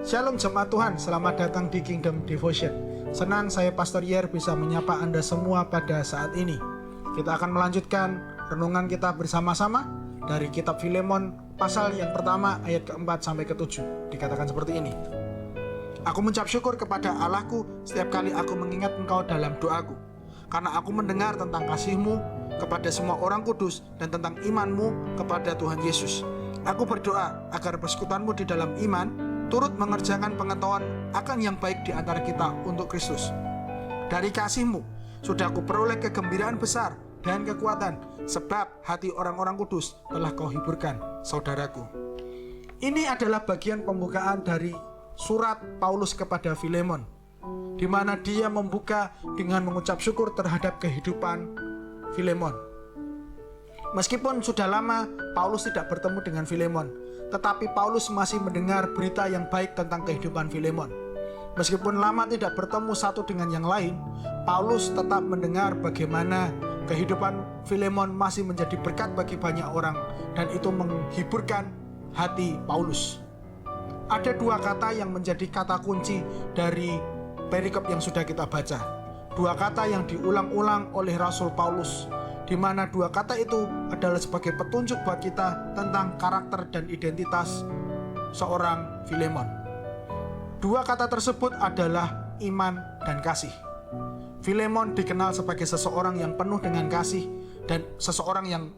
Shalom jemaat Tuhan, selamat datang di Kingdom Devotion. Senang saya Pastor Yer bisa menyapa Anda semua pada saat ini. Kita akan melanjutkan renungan kita bersama-sama dari kitab Filemon pasal yang pertama ayat keempat sampai ke-7. Dikatakan seperti ini. Aku mengucap syukur kepada Allahku setiap kali aku mengingat engkau dalam doaku, karena aku mendengar tentang kasih-Mu kepada semua orang kudus dan tentang iman-Mu kepada Tuhan Yesus. Aku berdoa agar persekutuan-Mu di dalam iman turut mengerjakan pengetahuan akan yang baik di antara kita untuk Kristus. Dari kasih-Mu sudah aku peroleh kegembiraan besar dan kekuatan, sebab hati orang-orang kudus telah Kau hiburkan, saudaraku. Ini adalah bagian pembukaan dari surat Paulus kepada Filemon, di mana dia membuka dengan mengucap syukur terhadap kehidupan Filemon. Meskipun sudah lama Paulus tidak bertemu dengan Filemon, tetapi Paulus masih mendengar berita yang baik tentang kehidupan Filemon. Meskipun lama tidak bertemu satu dengan yang lain, Paulus tetap mendengar bagaimana kehidupan Filemon masih menjadi berkat bagi banyak orang, dan itu menghiburkan hati Paulus. Ada dua kata yang menjadi kata kunci dari perikop yang sudah kita baca. Dua kata yang diulang-ulang oleh Rasul Paulus, di mana dua kata itu adalah sebagai petunjuk buat kita tentang karakter dan identitas seorang Filemon. Dua kata tersebut adalah iman dan kasih. Filemon dikenal sebagai seseorang yang penuh dengan kasih dan seseorang yang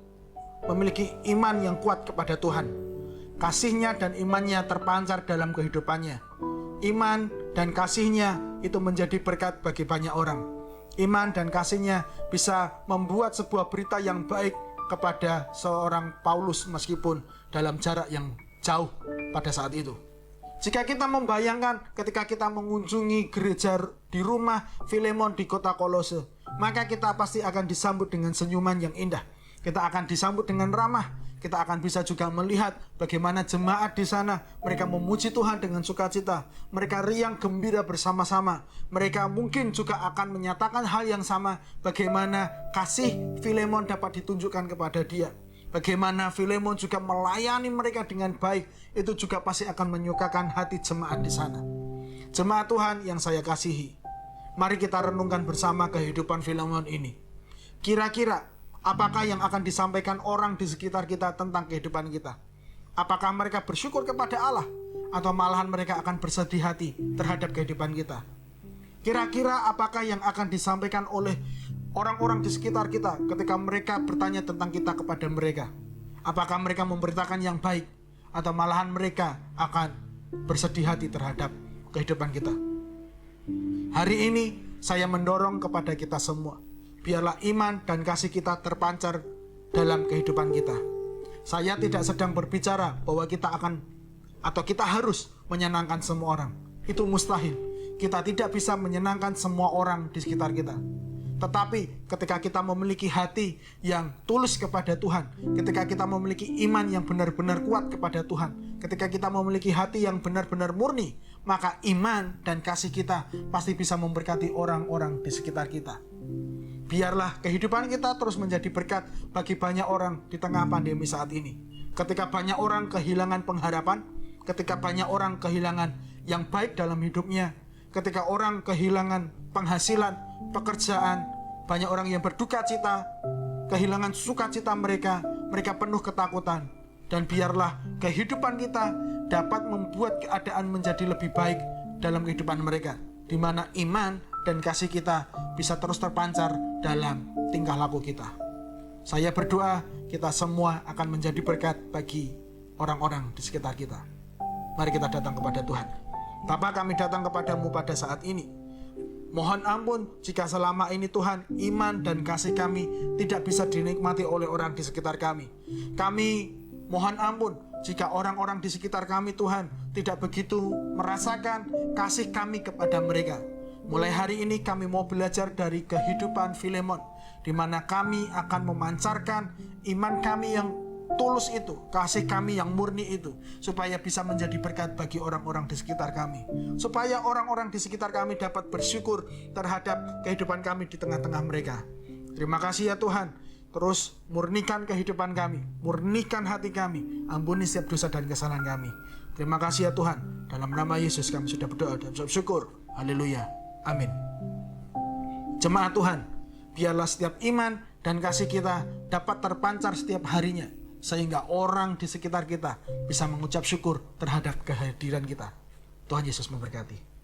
memiliki iman yang kuat kepada Tuhan. Kasihnya dan imannya terpancar dalam kehidupannya. Iman dan kasihnya itu menjadi berkat bagi banyak orang. Iman dan kasihnya bisa membuat sebuah berita yang baik kepada seorang Paulus meskipun dalam jarak yang jauh pada saat itu. Jika kita membayangkan ketika kita mengunjungi gereja di rumah Filemon di kota Kolose, maka kita pasti akan disambut dengan senyuman yang indah. Kita akan disambut dengan ramah. Kita akan bisa juga melihat bagaimana jemaat di sana mereka memuji Tuhan dengan sukacita. Mereka riang gembira bersama-sama. Mereka mungkin juga akan menyatakan hal yang sama, bagaimana kasih Filemon dapat ditunjukkan kepada dia. Bagaimana Filemon juga melayani mereka dengan baik. Itu juga pasti akan menyukakan hati jemaat di sana. Jemaat Tuhan yang saya kasihi, mari kita renungkan bersama kehidupan Filemon ini. Kira-kira apakah yang akan disampaikan orang di sekitar kita tentang kehidupan kita? Apakah mereka bersyukur kepada Allah, atau malahan mereka akan bersedih hati terhadap kehidupan kita? Kira-kira apakah yang akan disampaikan oleh orang-orang di sekitar kita ketika mereka bertanya tentang kita kepada mereka? Apakah mereka memberitakan yang baik, atau malahan mereka akan bersedih hati terhadap kehidupan kita? Hari ini saya mendorong kepada kita semua, biarlah iman dan kasih kita terpancar dalam kehidupan kita. Saya tidak sedang berbicara bahwa kita akan atau kita harus menyenangkan semua orang. Itu mustahil. Kita tidak bisa menyenangkan semua orang di sekitar kita. Tetapi ketika kita memiliki hati yang tulus kepada Tuhan, ketika kita memiliki iman yang benar-benar kuat kepada Tuhan, ketika kita memiliki hati yang benar-benar murni, maka iman dan kasih kita pasti bisa memberkati orang-orang di sekitar kita. Biarlah kehidupan kita terus menjadi berkat bagi banyak orang di tengah pandemi saat ini. Ketika banyak orang kehilangan pengharapan, ketika banyak orang kehilangan yang baik dalam hidupnya, ketika orang kehilangan penghasilan, pekerjaan, banyak orang yang berduka cita, kehilangan sukacita mereka penuh ketakutan. Dan biarlah kehidupan kita dapat membuat keadaan menjadi lebih baik dalam kehidupan mereka, di mana iman dan kasih kita bisa terus terpancar dalam tingkah laku kita. Saya berdoa kita semua akan menjadi berkat bagi orang-orang di sekitar kita. Mari kita datang kepada Tuhan. Bapa, kami datang kepadamu pada saat ini. Mohon ampun jika selama ini Tuhan, iman dan kasih kami tidak bisa dinikmati oleh orang di sekitar kami. Kami mohon ampun jika orang-orang di sekitar kami Tuhan tidak begitu merasakan kasih kami kepada mereka. Mulai hari ini kami mau belajar dari kehidupan Filemon, di mana kami akan memancarkan iman kami yang tulus itu, kasih kami yang murni itu, supaya bisa menjadi berkat bagi orang-orang di sekitar kami, supaya orang-orang di sekitar kami dapat bersyukur terhadap kehidupan kami di tengah-tengah mereka. Terima kasih ya Tuhan. terus murnikan kehidupan kami, murnikan hati kami, ampuni setiap dosa dan kesalahan kami. Terima kasih ya Tuhan, dalam nama Yesus kami sudah berdoa dan bersyukur. Haleluya, amin. Jemaat Tuhan, biarlah setiap iman dan kasih kita dapat terpancar setiap harinya, sehingga orang di sekitar kita bisa mengucap syukur terhadap kehadiran kita. Tuhan Yesus memberkati.